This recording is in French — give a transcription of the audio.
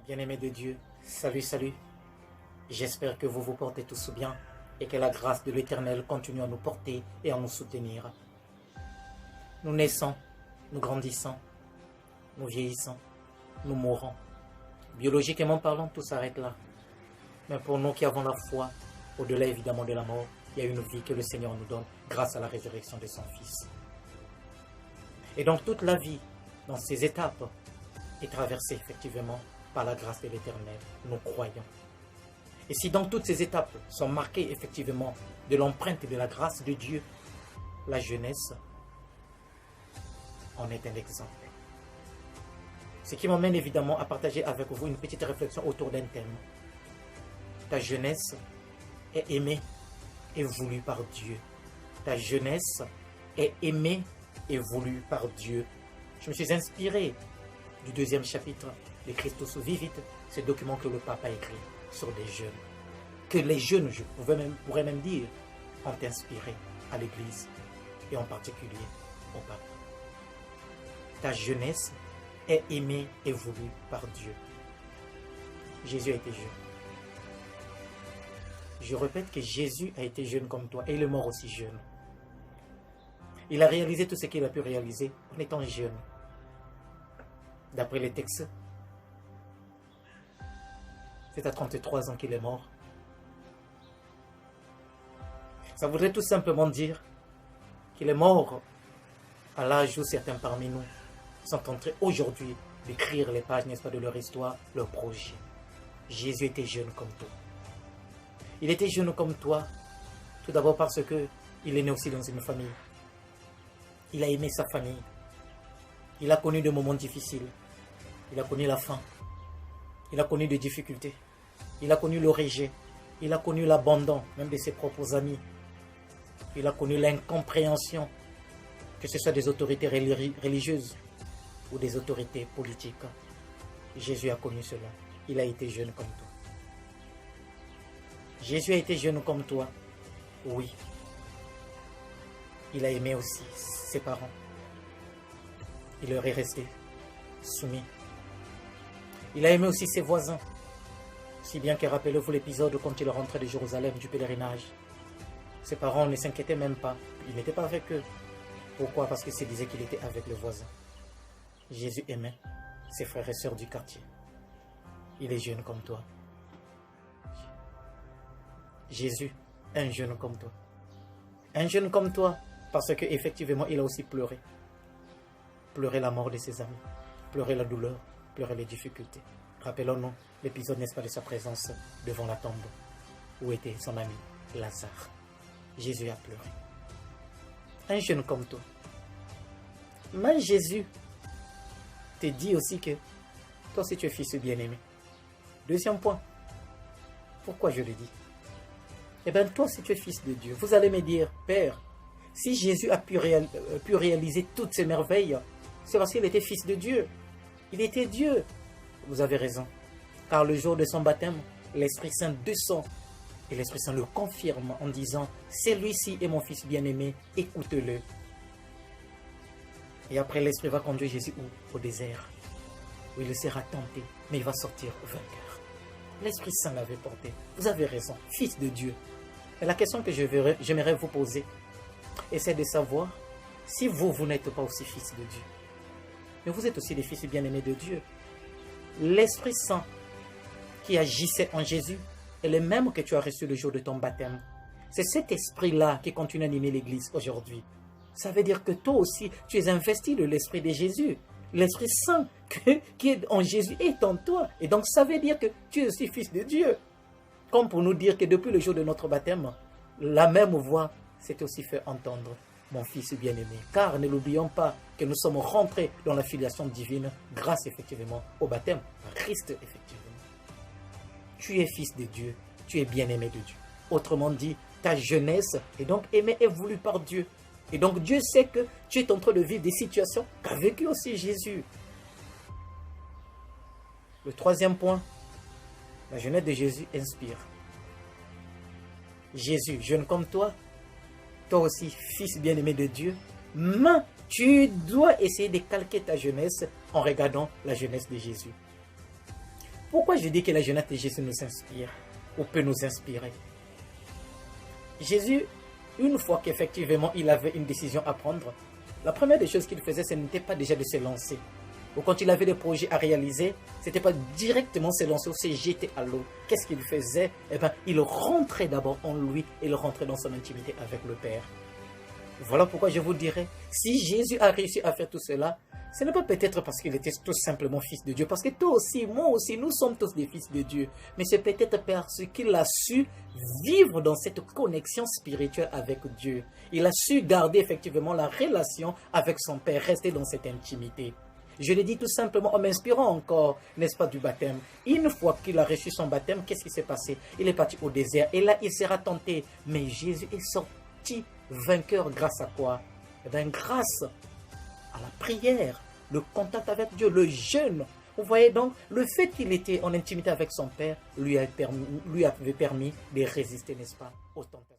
Bien-aimés de Dieu, salut, salut. J'espère que vous vous portez tous bien et que la grâce de l'Éternel continue à nous porter et à nous soutenir. Nous naissons, nous grandissons, nous vieillissons, nous mourons. Biologiquement parlant, tout s'arrête là. Mais pour nous qui avons la foi, au-delà évidemment de la mort, il y a une vie que le Seigneur nous donne grâce à la résurrection de son Fils. Et donc toute la vie, dans ces étapes, est traversée effectivement par la grâce de l'Éternel. Nous croyons. Et si dans toutes ces étapes sont marquées effectivement de l'empreinte de la grâce de Dieu, la jeunesse en est un exemple. Ce qui m'amène évidemment à partager avec vous une petite réflexion autour d'un thème. Ta jeunesse est aimée et voulue par Dieu. Ta jeunesse est aimée et voulue par Dieu. Je me suis inspiré du 2e chapitre de Christus Vivit, ce document que le pape a écrit sur les jeunes. Que les jeunes, je pourrais même dire, ont inspiré à l'Église et en particulier au pape. Ta jeunesse est aimée et voulue par Dieu. Jésus a été jeune. Je répète que Jésus a été jeune comme toi et il est mort aussi jeune. Il a réalisé tout ce qu'il a pu réaliser en étant jeune. D'après les textes, c'est à 33 ans qu'il est mort. Ça voudrait tout simplement dire qu'il est mort à l'âge où certains parmi nous sont en train aujourd'hui d'écrire les pages, n'est-ce pas, de leur histoire, leur projet. Jésus était jeune comme toi. Il était jeune comme toi, tout d'abord parce qu'il est né aussi dans une famille. Il a aimé sa famille. Il a connu des moments difficiles. Il a connu la faim. Il a connu des difficultés. Il a connu le rejet. Il a connu l'abandon, même de ses propres amis. Il a connu l'incompréhension, que ce soit des autorités religieuses ou des autorités politiques. Jésus a connu cela. Il a été jeune comme toi. Jésus a été jeune comme toi. Oui. Il a aimé aussi ses parents. Il leur est resté soumis. Il a aimé aussi ses voisins. Si bien que rappelez-vous l'épisode quand il rentrait de Jérusalem du pèlerinage. Ses parents ne s'inquiétaient même pas. Il n'était pas avec eux. Pourquoi? Parce qu'il se disait qu'il était avec le voisin. Jésus aimait ses frères et sœurs du quartier. Il est jeune comme toi. Jésus, un jeune comme toi. Un jeune comme toi, parce qu'effectivement, il a aussi pleuré. Pleuré la mort de ses amis. Pleuré la douleur. Pleuré les difficultés. Rappelons-nous l'épisode, n'est-ce pas, de sa présence devant la tombe, où était son ami Lazare. Jésus a pleuré. Un jeune comme toi. Mais Jésus te dit aussi que toi aussi tu es fils bien-aimé. Deuxième point. Pourquoi je le dis? Eh bien, toi aussi tu es fils de Dieu. Vous allez me dire, Père, si Jésus a pu réaliser toutes ces merveilles, c'est parce qu'il était fils de Dieu. Il était Dieu. Vous avez raison. Car le jour de son baptême, l'Esprit Saint descend. Et l'Esprit Saint le confirme en disant, celui-ci est mon fils bien-aimé, écoute-le. Et après, l'Esprit va conduire Jésus au désert, où il sera tenté, mais il va sortir vainqueur. L'Esprit Saint l'avait porté. Vous avez raison, fils de Dieu. Et la question que j'aimerais vous poser, c'est de savoir si vous n'êtes pas aussi fils de Dieu. Mais vous êtes aussi des fils bien-aimés de Dieu. L'Esprit Saint qui agissait en Jésus est le même que tu as reçu le jour de ton baptême. C'est cet esprit-là qui continue à animer l'Église aujourd'hui. Ça veut dire que toi aussi, tu es investi de l'Esprit de Jésus. L'Esprit Saint qui est en Jésus est en toi. Et donc ça veut dire que tu es aussi fils de Dieu. Comme pour nous dire que depuis le jour de notre baptême, la même voix s'est aussi fait entendre. Mon fils bien-aimé. Car ne l'oublions pas que nous sommes rentrés dans la filiation divine grâce effectivement au baptême par Christ effectivement. Tu es fils de Dieu, tu es bien-aimé de Dieu. Autrement dit, ta jeunesse est donc aimée et voulue par Dieu. Et donc Dieu sait que tu es en train de vivre des situations qu'a vécu aussi Jésus. Le troisième point, la jeunesse de Jésus inspire. Jésus, jeune comme toi aussi, fils bien-aimé de Dieu, mais tu dois essayer de calquer ta jeunesse en regardant la jeunesse de Jésus. Pourquoi je dis que la jeunesse de Jésus nous inspire ou peut nous inspirer? Jésus, une fois qu'effectivement il avait une décision à prendre, la première des choses qu'il faisait, ce n'était pas déjà de se lancer. Ou quand il avait des projets à réaliser, ce n'était pas directement se lancer ou se jeter à l'eau. Qu'est-ce qu'il faisait? Eh bien, il rentrait d'abord en lui, il rentrait dans son intimité avec le Père. Voilà pourquoi je vous dirais, si Jésus a réussi à faire tout cela, ce n'est pas peut-être parce qu'il était tout simplement fils de Dieu, parce que toi aussi, moi aussi, nous sommes tous des fils de Dieu, mais c'est peut-être parce qu'il a su vivre dans cette connexion spirituelle avec Dieu. Il a su garder effectivement la relation avec son Père, rester dans cette intimité. Je l'ai dit tout simplement en m'inspirant encore, n'est-ce pas, du baptême. Une fois qu'il a reçu son baptême, qu'est-ce qui s'est passé? Il est parti au désert et là, il sera tenté. Mais Jésus est sorti vainqueur grâce à quoi? Eh bien, grâce à la prière, le contact avec Dieu, le jeûne. Vous voyez donc, le fait qu'il était en intimité avec son Père lui avait permis de résister, n'est-ce pas, aux tentations.